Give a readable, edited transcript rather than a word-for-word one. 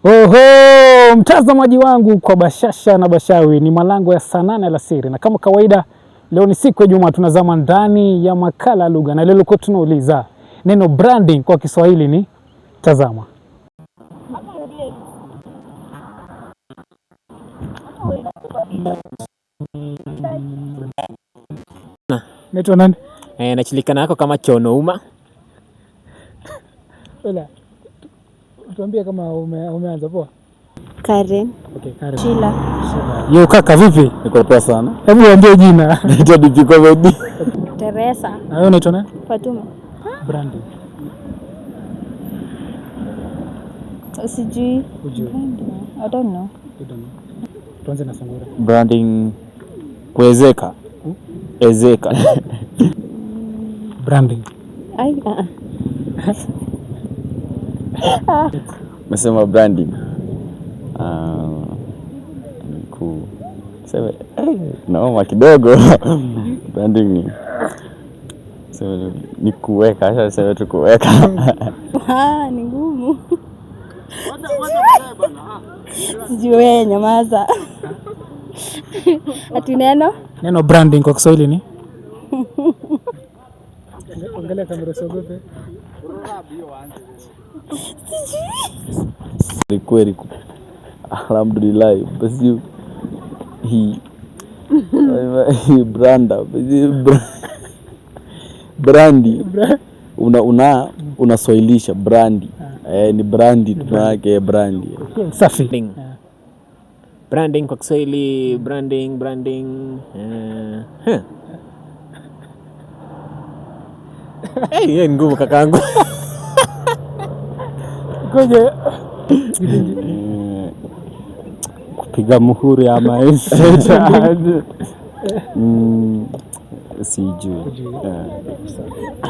Oho, mtazamaji wangu kwa bashasha na bashawi, ni malango ya saa 8 alasiri, na kama kawaida leo ni siku ya Ijumaa, tunazama ndani ya makala ya lugha, na leo kwa tunauliza neno branding kwa Kiswahili ni tazama. Naitwa nani? Najulikana yako kama Chonouma. Ela. Tuambie kama umeanza poa. Karen. Okay, Karen. Sheila. Yo kaka, vipi? Niko poa sana. Hebu niambie jina. Naitwa DP Comedy. Teresa. Na wewe unaitwa nani? Fatuma. Branding. Sijui. Ujue. I don't know. Tuanze na Sungura. Branding kuezeka. Ezeka. Branding. Ai Mesema branding. Sema naoma kidogo. Branding ni sema ni kuweka, acha sema tu kuweka. ni ngumu. Sijui wewe, nyamaza. Ati neno Branding kwa Kiswahili ni? Angalia kamera sogope. Ni kweli. Alhamdulillah, basi hii branda, brandi unaswailisha brandi. Ni brandi tunake brandi. Safi. Branding kwa Kiswahili, branding. Ni ngumu kakangu. Ngoja. Kupiga muhuri ama sijui.